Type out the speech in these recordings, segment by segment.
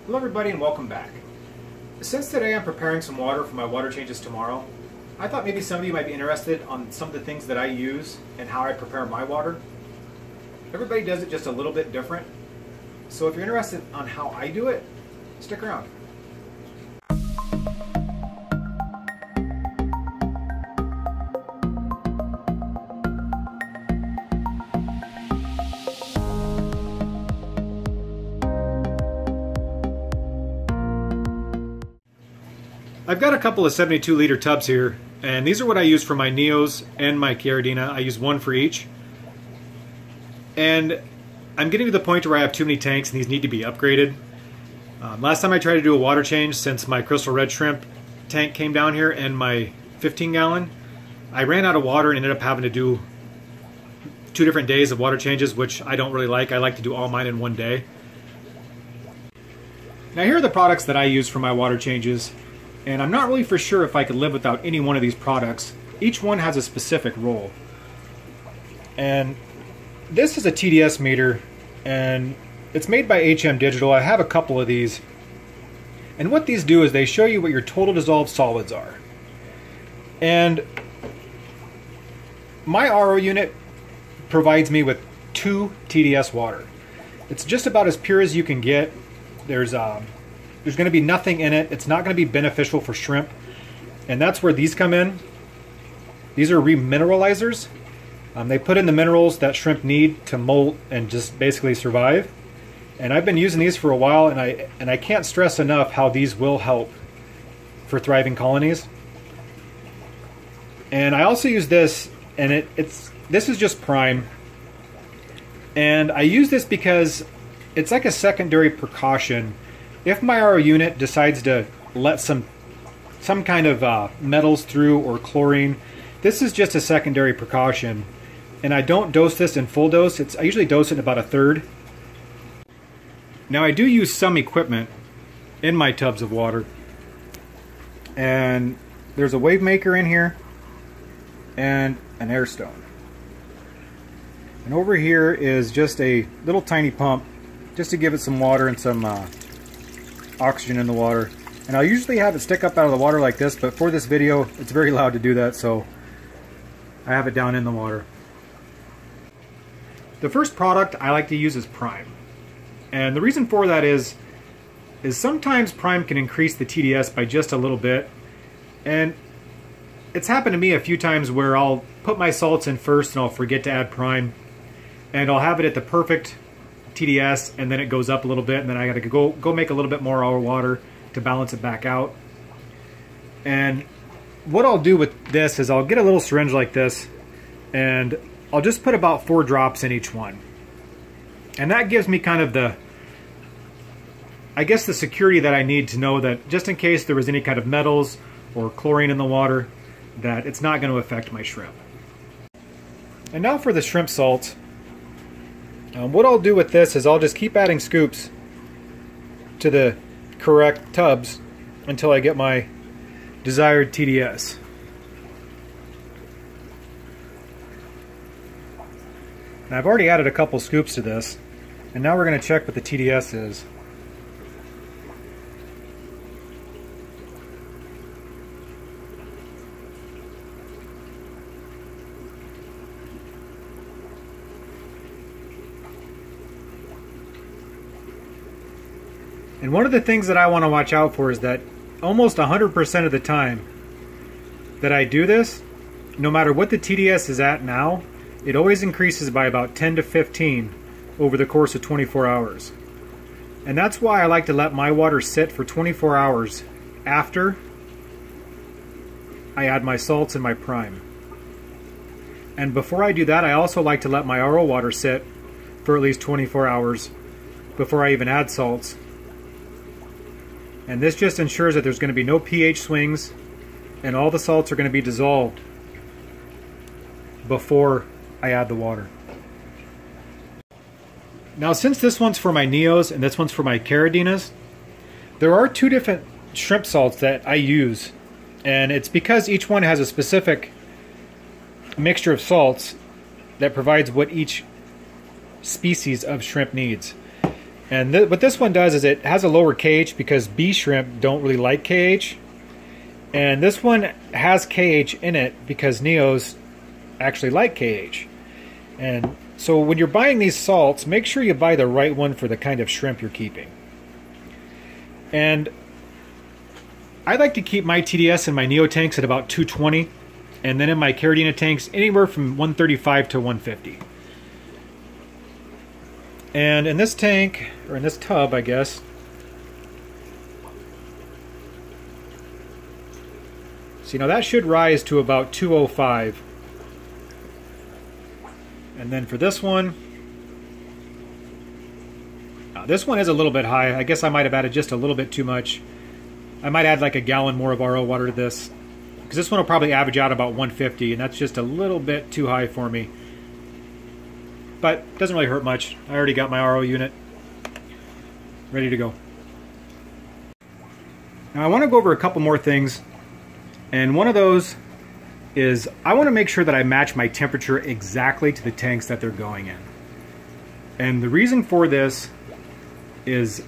Hello everybody and welcome back. Since today I'm preparing some water for my water changes tomorrow, I thought maybe some of you might be interested on some of the things that I use and how I prepare my water. Everybody does it just a little bit different, so if you're interested on how I do it, stick around. I've got a couple of 72-liter tubs here, and these are what I use for my Neos and my Chiaradina. I use one for each. And I'm getting to the point where I have too many tanks and these need to be upgraded. Last time I tried to do a water change, since my Crystal Red Shrimp tank came down here and my 15-gallon, I ran out of water and ended up having to do 2 different days of water changes, which I don't really like. I like to do all mine in one day. Now here are the products that I use for my water changes. And I'm not really for sure if I could live without any one of these products. Each one has a specific role. And this is a TDS meter, and it's made by HM Digital. I have a couple of these. And what these do is they show you what your total dissolved solids are. And my RO unit provides me with 2 TDS water. It's just about as pure as you can get. There's going to be nothing in it. It's not going to be beneficial for shrimp. And that's where these come in. These are remineralizers. They put in the minerals that shrimp need to molt and just basically survive. And I've been using these for a while, and I can't stress enough how these will help for thriving colonies. And I also use this, and this is just prime. And I use this because it's like a secondary precaution. If my RO unit decides to let some kind of metals through or chlorine, this is just a secondary precaution. And I don't dose this in full dose. I usually dose it in about 1/3. Now I do use some equipment in my tubs of water. And there's a wave maker in here and an air stone. And over here is just a little tiny pump just to give it some water and some oxygen in the water. And I'll usually have it stick up out of the water like this, but for this video it's very loud to do that, so I have it down in the water. The first product I like to use is prime. And the reason for that is sometimes prime can increase the TDS by just a little bit. And it's happened to me a few times where I'll put my salts in first and I'll forget to add prime. And I'll have it at the perfect TDS, and then it goes up a little bit, and then I gotta go make a little bit more water to balance it back out. And what I'll do with this is I'll get a little syringe like this, and I'll just put about 4 drops in each one. And that gives me kind of the security that I need to know that just in case there was any kind of metals or chlorine in the water, that it's not going to affect my shrimp. And now for the shrimp salt. What I'll do with this is I'll just keep adding scoops to the correct tubs until I get my desired TDS. Now I've already added a couple scoops to this, and now we're going to check what the TDS is. And one of the things that I want to watch out for is that almost 100% of the time that I do this, no matter what the TDS is at now, it always increases by about 10 to 15 over the course of 24 hours. And that's why I like to let my water sit for 24 hours after I add my salts and my prime. And before I do that, I also like to let my RO water sit for at least 24 hours before I even add salts. And this just ensures that there's going to be no pH swings and all the salts are going to be dissolved before I add the water. Now since this one's for my Neos and this one's for my Chiaradinas, there are 2 different shrimp salts that I use. And it's because each one has a specific mixture of salts that provides what each species of shrimp needs. And what this one does is it has a lower KH because B shrimp don't really like KH. And this one has KH in it because Neos actually like KH. And so when you're buying these salts, make sure you buy the right one for the kind of shrimp you're keeping. And I like to keep my TDS in my Neo tanks at about 220, and then in my Caridina tanks anywhere from 135 to 150. And in this tank, or in this tub I guess, so that should rise to about 205. And then for this one is a little bit high. I guess I might have added just a little bit too much. I might add like a gallon more of RO water to this, because this one will probably average out about 150, and that's just a little bit too high for me. But it doesn't really hurt much. I already got my RO unit ready to go. Now I want to go over a couple more things, and one of those is I want to make sure that I match my temperature exactly to the tanks that they're going in. And the reason for this is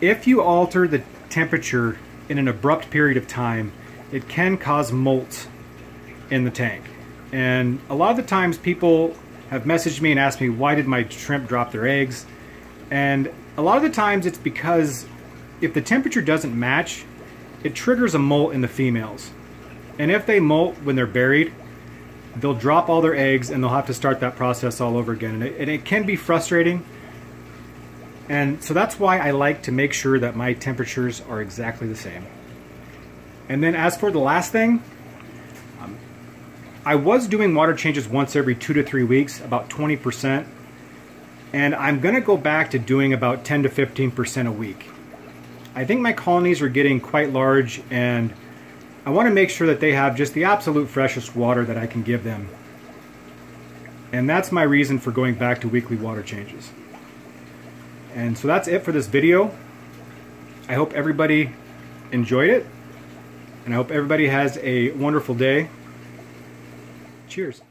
if you alter the temperature in an abrupt period of time, it can cause molt in the tank. And a lot of the times people have messaged me and asked me, why did my shrimp drop their eggs? And a lot of the times it's because if the temperature doesn't match, it triggers a molt in the females. And if they molt when they're buried, they'll drop all their eggs and they'll have to start that process all over again. And it can be frustrating. And so that's why I like to make sure that my temperatures are exactly the same. And then as for the last thing, I was doing water changes once every 2 to 3 weeks, about 20%. And I'm going to go back to doing about 10 to 15% a week. I think my colonies are getting quite large, and I want to make sure that they have just the absolute freshest water that I can give them. And that's my reason for going back to weekly water changes. And so that's it for this video. I hope everybody enjoyed it, and I hope everybody has a wonderful day. Cheers.